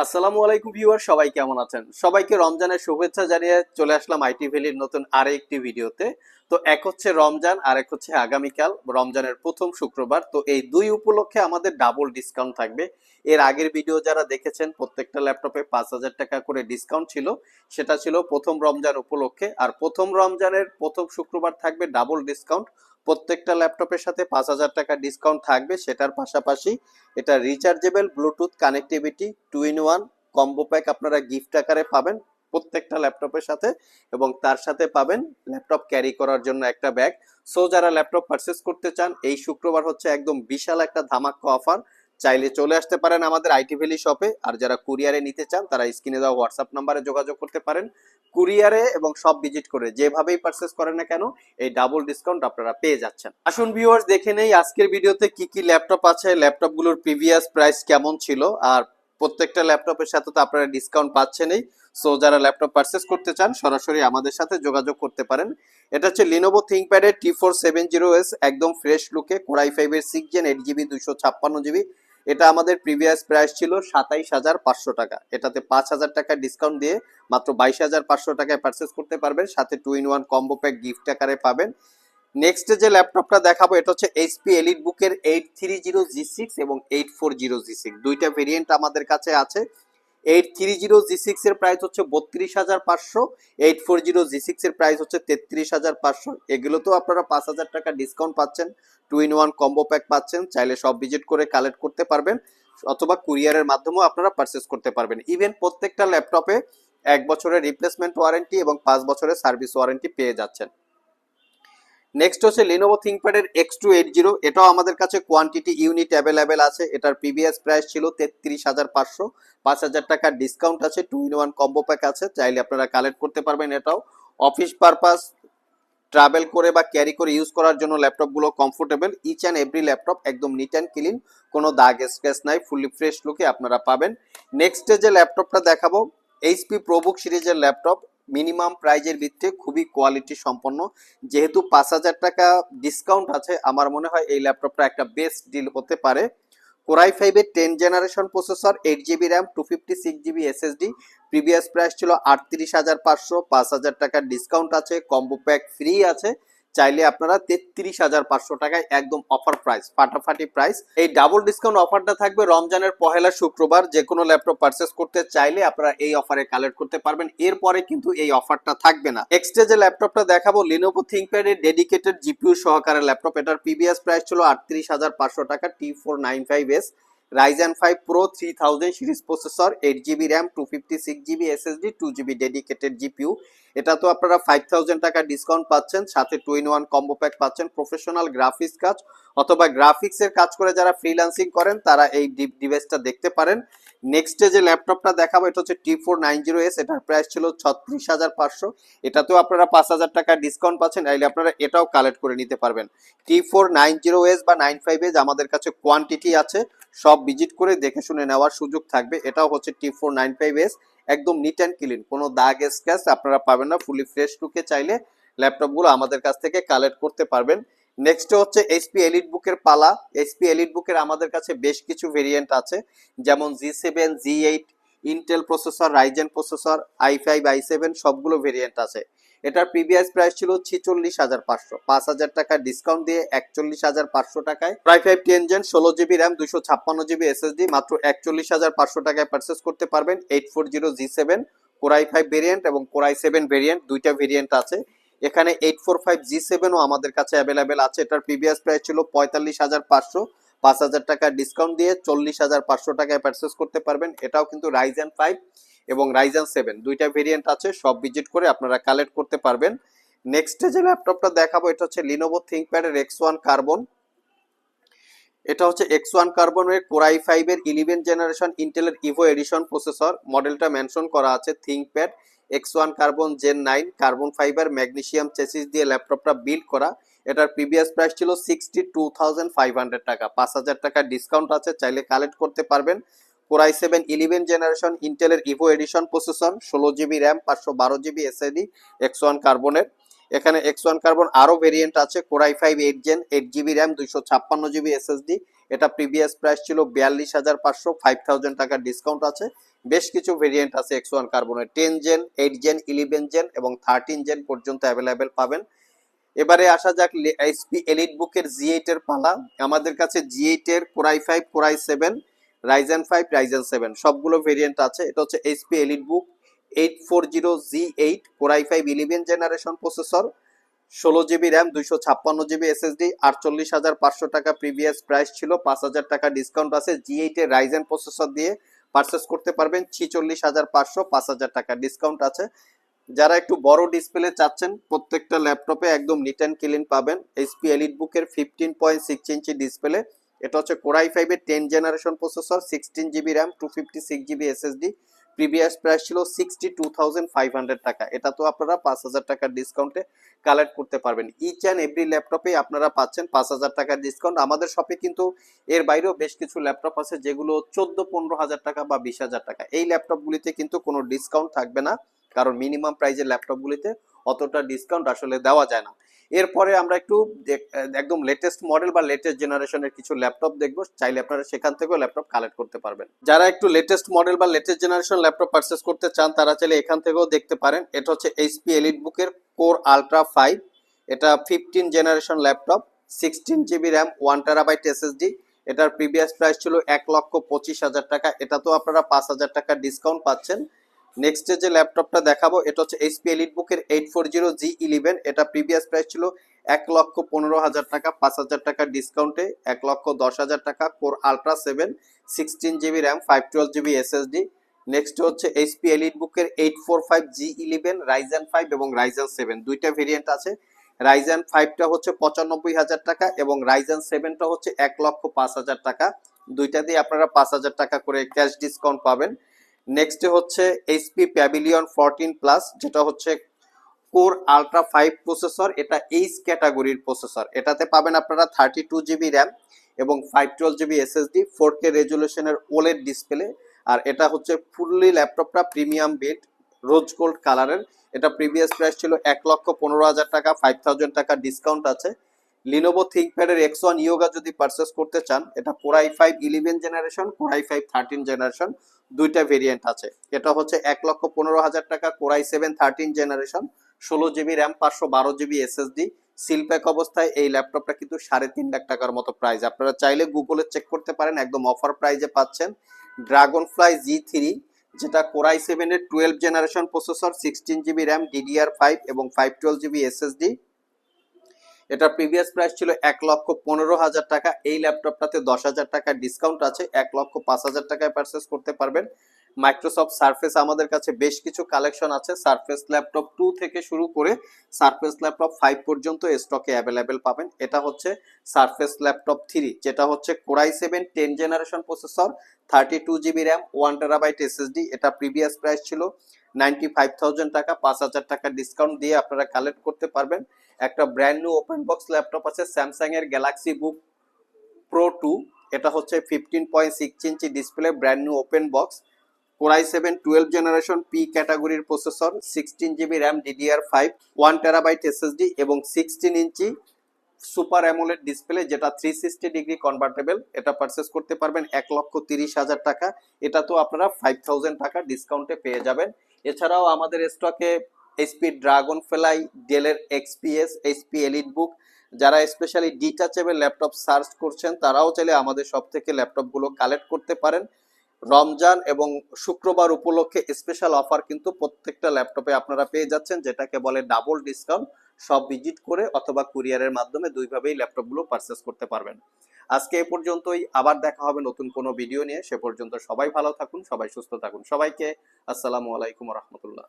আসসালামু আলাইকুম ভিউয়ার, সবাই কেমন আছেন? সবাইকে রমজানের শুভেচ্ছা জানিয়ে চলে আসলাম আইটি ভ্যালির নতুন আরেকটি ভিডিওতে। তো এক হচ্ছে রমজান আর এক হচ্ছে আগামীকাল রমজানের প্রথম শুক্রবার। তো এই দুই উপলক্ষে আমাদের ডাবল ডিসকাউন্ট থাকবে। এর আগের ভিডিও যারা দেখেছেন প্রত্যেকটা ল্যাপটপে 5,000 টাকা করে ডিসকাউন্ট ছিল, সেটা ছিল প্রথম রমজান উপলক্ষে। আর প্রথম রমজানের প্রথম শুক্রবার থাকবে ডাবল ডিসকাউন্ট, প্রত্যেকটা ল্যাপটপের সাথে 5,000 টাকা ডিসকাউন্ট থাকবে। সেটার পাশাপাশি এটা rechargeable Bluetooth connectivity 2-in-1 combo pack আপনারা গিফট আকারে পাবেন প্রত্যেকটা ল্যাপটপের সাথে, এবং তার সাথে পাবেন ল্যাপটপ ক্যারি করার জন্য একটা ব্যাগ। সো যারা ল্যাপটপ পারচেস করতে চান, এই শুক্রবার হচ্ছে একদম বিশাল একটা ধামাকা অফার। চাইলে চলে আসতে পারেন আমাদের আইটি ভ্যালি শপে। আর যারা কুরিয়ারে নিতে চান তারা স্ক্রিনে দেওয়া হোয়াটসঅ্যাপ নাম্বারে যোগাযোগ করতে পারেন। কুরিয়ারে এবং সব ভিজিট করে যেভাবেই পারচেস করেন না কেন, এই ডাবল ডিসকাউন্ট আপনারা পেয়ে যাচ্ছেন। আসুন ভিউয়ার্স, দেখে নেই আজকের ভিডিওতে কি কি ল্যাপটপ আছে, ল্যাপটপগুলোর প্রিভিয়াস প্রাইস কেমন ছিল, আর প্রত্যেকটা ল্যাপটপের সাথে তো আপনারা ডিসকাউন্ট পাচ্ছেনই। সো যারা ল্যাপটপ পারচেস করতে চান সরাসরি আমাদের সাথে যোগাযোগ করতে পারেন। এটা হচ্ছে লিনোভো থিংকপ্যাডের T470S, একদম ফ্রেশ লুকে কোরাই 5-এর 6 Gen 8GB 256GB। এটা আমাদের প্রিভিয়াস প্রাইস ছিল 27,500 টাকা। এটাতে 5,000 টাকা ডিসকাউন্ট দিয়ে মাত্র 22,500 টাকায় পারচেস করতে পারবেন, সাথে 2-in-1 কম্বো প্যাক গিফট আকারে পাবেন। নেক্সট যে ল্যাপটপটা দেখাবো এটা হচ্ছে এইচপি এলিট বুকের 830G6 এবং 840G6, দুইটা ভেরিয়েন্ট আমাদের কাছে আছে। 830G6 এর প্রাইস হচ্ছে 32,500, 840G6 এর প্রাইস হচ্ছে 33,500। এগুলো তো আপনারা 5,000 টাকা ডিসকাউন্ট পাচ্ছেন, 2-in-1 কম্বো প্যাক পাচ্ছেন। চাইলে সব ভিজিট করে কালেক্ট করতে পারবেন, অথবা কুরিয়ারের মাধ্যমেও আপনারা পারচেস করতে পারবেন। ইভেন প্রত্যেকটা ল্যাপটপে 1 বছরের রিপ্লেসমেন্ট ওয়ারেন্টি এবং 5 বছরের সার্ভিস ওয়ারেন্টি পেয়ে যাচ্ছেন। নেক্সট হচ্ছে লিনোভো থিংকপ্যাডের X280, এটাও আমাদের কাছে কোয়ান্টিটি ইউনিট অ্যাভেলেবেল আছে। এটার প্রিভিয়াস প্রাইস ছিল 33,500, 5,000 টাকার ডিসকাউন্ট আছে, 2-in-1 কম্বো প্যাক আছে, চাইলে আপনারা কালেক্ট করতে পারবেন। এটাও অফিস পারপাস, ট্রাভেল করে বা ক্যারি করে ইউজ করার জন্য ল্যাপটপগুলো comfortable. Each and every laptop একদম নিট অ্যান্ড ক্লিন, কোনো দাগ স্ক্র্যাচ নাই, ফুললি ফ্রেশ লুকে আপনারা পাবেন। নেক্সট যে ল্যাপটপটা দেখাবো এইচপি প্রোবুক সিরিজের ল্যাপটপ, মিনিমাম প্রাইজের ভিত্তিতে খুবই কোয়ালিটি সম্পন্ন। যেহেতু 5,000 টাকা ডিসকাউন্ট আছে, আমার মনে হয় এই ল্যাপটপটা একটা বেস্ট ডিল হতে পারে। কোরাই 5-এর 10 generation processor, 8GB RAM, 256GB SSD, previous price ছিল 38,500, 5,000 টাকার ডিসকাউন্ট আছে, কম্বো প্যাক ফ্রি আছে। চাইলে আপনারা 33,500 টাকায় একদম অফার প্রাইস, ফাটাফাটি প্রাইস। এই ডাবল ডিসকাউন্ট অফারটা থাকবে রমজানের পহেলা শুক্রবার। যে কোনো ল্যাপটপ পারচেস করতে চাইলে আপনারা এই অফারে কালেক্ট করতে পারবেন, এরপরে কিন্তু এই অফারটা থাকবে না। নেক্সট যে ল্যাপটপটা দেখাবো লিনোভো থিংকপ্যাডের ডেডিকেটেড জিপিইউ সহকারে ল্যাপটপ, এটার প্রিভিয়াস প্রাইস ছিল 38,500 টাকা, T495S Ryzen 5 Pro 3000 series processor, 8GB RAM, 256GB SSD, 2GB dedicated GPU. এটা তো আপনারা 5,000 টাকা ডিসকাউন্ট পাচ্ছেন, সাথে 2-in-1 কম্বো প্যাক পাচ্ছেন। প্রফেশনাল গ্রাফিক্স কাজ অথবা গ্রাফিক্সের কাজ করে যারা ফ্রিল্যান্সিং করেন তারা এই ডিভাইসটা দেখতে পারেন। নেক্সট যে ল্যাপটপটা দেখাবো এটা হচ্ছে T490S, এটার প্রাইস ছিল 36,500। এটাতেও আপনারা 5,000 টাকা ডিসকাউন্ট পাচ্ছেন, চাইলে আপনারা এটাও কালেক্ট করে নিতে পারবেন। T490S বা 95S আমাদের কাছে কোয়ান্টিটি আছে, সব ভিজিট করে দেখে শুনে নেওয়ার সুযোগ থাকবে। এটাও হচ্ছে T495S, একদম নিট অ্যান্ড ক্লিন, কোনো দাগ স্ক্র্যাচ আপনারা পাবেন না, ফুলি ফ্রেশ লুকে চাইলে ল্যাপটপগুলো আমাদের কাছ থেকে কালেক্ট করতে পারবেন। নেক্সট হচ্ছে এইচপি এলিট বুকের পালা। এইচপি এলিট বুকের আমাদের কাছে বেশ কিছু ভেরিয়েন্ট আছে, যেমন G7, G8, Intel processor, Ryzen processor, i5, i7 সবগুলো ভেরিয়েন্ট আছে। এটার প্রিভিয়াস প্রাইস ছিল 46,500, 5,000 টাকা ডিসকাউন্ট দিয়ে 41,500 টাকায় i5 10 Gen 16GB RAM, 256GB SSD মাত্র 41,500 টাকায় পারচেস করতে পারবেন। 840G7 কোরাই 5 ভেরিয়েন্ট এবং কোরাই 7 ভেরিয়েন্ট, দুইটা ভেরিয়েন্ট আছে। এখানে 845G7ও আমাদের কাছে অ্যাভেলেবেল আছে। এটার প্রিভিয়াস প্রাইস ছিল 45,500, 5,000 টাকা ডিসকাউন্ট দিয়ে 40,500 টাকায় পারচেস করতে পারবেন। এটাও কিন্তু রাইজেন 5 এবং রাইজেন 7 দুইটা ভেরিয়েন্ট আছে, সব ভিজিট করে আপনারা কালেক্ট করতে পারবেন। নেক্সট যে ল্যাপটপটা দেখাবো এটা হচ্ছে লিনোভো থিংকপ্যাডের X1 কার্বন। এটা হচ্ছে X1 কার্বনের কোরাই 5-এর 11 জেনারেশন ইন্টেলের ইভো এডিশন প্রসেসর, মডেলটা মেনশন করা আছে ThinkPad X1 Carbon Gen 9 carbon fibre magnesium chassis দিয়ে ল্যাপটপটা বিল্ড করা। এটার প্রিভিয়াস প্রাইস ছিল 62,500 টাকা, 5,000 টাকা ডিসকাউন্ট আছে, চাইলে কালেক্ট করতে পারবেন। কোরাই 7 11 জেনারেশন ইন্টেলের Evo edition processor, 16GB RAM, 512GB SSD, X1 কার্বনের। এখানে X1 কার্বন আরো ভেরিয়েন্ট আছে, Core i5 8 Gen 8 GB RAM 256 GB SSD। এটা প্রিভিয়াস প্রাইস ছিল 42,500, 5,000 টাকার ডিসকাউন্ট আছে। বেশ কিছু ভেরিয়েন্ট আছে X1 কার্বনের, 10 Gen 8 Gen 11 Gen এবং 13 Gen পর্যন্ত অ্যাভেলেবেল পাবেন। এবারে আসা যাক এইচপি এলিট বুকের G8 এর পালা। আমাদের কাছে G8 এর Core i5 Core i7 Ryzen 5 Ryzen 7 সবগুলো ভেরিয়েন্ট আছে। এটা হচ্ছে এইচপি এলিট বুক 840Z8 Core i5 11 generation processor, 16 GB RAM 256 GB SSD, 48,500 টাকা প্রিভিয়াস প্রাইস ছিল, 5,000 টাকা ডিসকাউন্ট আছে। G8 এর রাইজেন প্রসেসর দিয়ে পারচেস করতে পারবেন 46,500, 5,000 টাকা ডিসকাউন্ট আছে। যারা একটু বড় ডিসপ্লে চাচ্ছেন, প্রত্যেকটা ল্যাপটপে একদম নিট অ্যান্ড ক্লিন পাবেন। এইচপি এলিট বুকের 15.6 ইঞ্চি ডিসপ্লে। এটা হচ্ছে Core i5 এর 10 generation processor, 16 GB RAM 256 GB SSD। Previous price ছিল 62,500 টাকা। এটা তো আপনারা 5,000 টাকার ডিসকাউন্টে কালেক্ট করতে পারবেন। ইচ অ্যান্ড এভরি ল্যাপটপে আপনারা পাচ্ছেন 5,000 টাকার ডিসকাউন্ট। আমাদের শপে কিন্তু এর বাইরেও বেশ কিছু ল্যাপটপ আছে যেগুলো 14-15,000 টাকা বা 20,000 টাকা। এই ল্যাপটপগুলিতে কিন্তু কোনো ডিসকাউন্ট থাকবে না, কারণ মিনিমাম প্রাইজের ল্যাপটপগুলিতে অতটা ডিসকাউন্ট আসলে দেওয়া যায় না। এরপরে আমরা একটু একদম লেটেস্ট মডেল বা লেটেস্ট জেনারেশনের কিছু ল্যাপটপ দেখবো, চাইলে আপনারা সেখান থেকেও ল্যাপটপ কালেক্ট করতে পারবেন। যারা একটু লেটেস্ট মডেল বা লেটেস্ট জেনারেশন ল্যাপটপ পারচেস করতে চান তারা চাইলে এখান থেকেও দেখতে পারেন। এটা হচ্ছে এইচপি এলিট বুকের Core Ultra 5। এটা 15 generation laptop, 16 GB RAM 1 TB SSD। এটার প্রিভিয়াস প্রাইস ছিল 1,25,000 টাকা। এটা তো আপনারা 5,000 টাকা ডিসকাউন্ট পাচ্ছেন। নেক্সট যে ল্যাপটপটা দেখাবো এটা হচ্ছে এইচপি এলিট বুকের 840Z11। এটা প্রিভিয়াস প্রাইস ছিল 1,15,000 টাকা, 5,000 টাকা ডিসকাউন্টে 1,10,000 টাকা। Core Ultra 7, 16 GB RAM 512 GB SSD। Next হচ্ছে এইচপি এলিট বুকের 845Z11 Ryzen 5 এবং Ryzen 7 দুইটা ভেরিয়েন্ট আছে। Ryzen 5টা হচ্ছে 95,000 টাকা এবং Ryzen 7টা হচ্ছে 1,05,000 টাকা। দুইটা দিয়ে আপনারা 5,000 টাকা করে ক্যাশ ডিসকাউন্ট পাবেন। নেক্সট হচ্ছে এইচপি প্যাভিলিয়ন 14 প্লাস, যেটা হচ্ছে Core Ultra 5 প্রসেসর। এটা এইচ ক্যাটাগরির প্রসেসর। এটাতে পাবেন আপনারা 32 GB র্যাম এবং 512 GB SSD, 4K রেজুলেশনের ওলেড ডিসপ্লে। আর এটা হচ্ছে ফুললি ল্যাপটপটা প্রিমিয়াম বিল্ড, রোজ গোল্ড কালারের। এটা প্রিভিয়াস প্রাইস ছিল 1,15,000 টাকা, 5,000 টাকা ডিসকাউন্ট আছে। লিনোভো থিংকপ্যাডের X1 ইয়োগা যদি পারচেস করতে চান, এটা Core i5 11 generation, Core i5 13 generation দুইটা ভেরিয়েন্ট আছে। এটা হচ্ছে 1,15,000 টাকা Core i7 13 generation, 16 GB RAM 512 GB SSD। Seal pack অবস্থায় এই ল্যাপটপটা কিন্তু 3.5 লাখ টাকার মতো প্রাইস। আপনারা চাইলে গুগলে চেক করতে পারেন, একদম অফার প্রাইজে পাচ্ছেন। ড্রাগনফ্লাই G3, যেটা Core i7 এর 12 generation processor, 16 GB RAM DDR5 এবং 512 GB SSD। এটা প্রিভিয়াস প্রাইস ছিল 1,15,000 টাকা। এই ল্যাপটপটাতে 10,000 টাকা ডিসকাউন্ট আছে, 1,05,000 টাকায় পারচেস করতে পারবেন। মাইক্রোসফট সারফেস আমাদের কাছে বেশ কিছু কালেকশন আছে। সারফেস ল্যাপটপ 2 থেকে শুরু করে সারফেস ল্যাপটপ 5 পর্যন্ত স্টকে অ্যাভেলেবেল পাবেন। এটা হচ্ছে সারফেস ল্যাপটপ 3, যেটা হচ্ছে Core i7 10 generation processor, 32 GB RAM 1 TB SSD। এটা প্রিভিয়াস প্রাইস ছিল 95,000 টাকা, 5,000 টাকা ডিসকাউন্ট দিয়ে আপনারা কালেক্ট করতে পারবেন। একটা brand new open box laptop আছে স্যামসাং এর গ্যালাক্সি বুক প্রো 2। এটা হচ্ছে 15.6 inch display, brand new open box. Core i7 12 generation P ক্যাটাগরির processor, 16 GB RAM DDR5, 1 TB SSD এবং 16 ইঞ্চি সুপার অ্যামোলেড ডিসপ্লে, যেটা 360 ডিগ্রি কনভার্টেবল। এটা পারচেস করতে পারবেন 1,30,000 টাকা। এটা তো আপনারা 5,000 টাকা ডিসকাউন্টে পেয়ে যাবেন। এছাড়াও আমাদের স্টকে এইচপি ড্রাগনফ্লাই, ডেলের XPS, এইচপি এলিট বুক। যারা স্পেশালি ডিটাচেবল ল্যাপটপ সার্চ করছেন তারাও চাইলে আমাদের সব থেকে ল্যাপটপগুলো কালেক্ট করতে পারেন। রমজান এবং শুক্রবার উপলক্ষে স্পেশাল অফার কিন্তু প্রত্যেকটা ল্যাপটপে আপনারা পেয়ে যাচ্ছেন, যেটাকে বলে ডাবল ডিসকাউন্ট। সব ভিজিট করে অথবা কুরিয়ারের মাধ্যমে দুইভাবেই ল্যাপটপগুলো পারচেস করতে পারবেন। আজকে এ পর্যন্তই, আবার দেখা হবে নতুন কোনো ভিডিও নিয়ে। সে পর্যন্ত সবাই ভালো থাকুন, সবাই সুস্থ থাকুন। সবাইকে আসসালামু আলাইকুম রহমতুল্লাহ।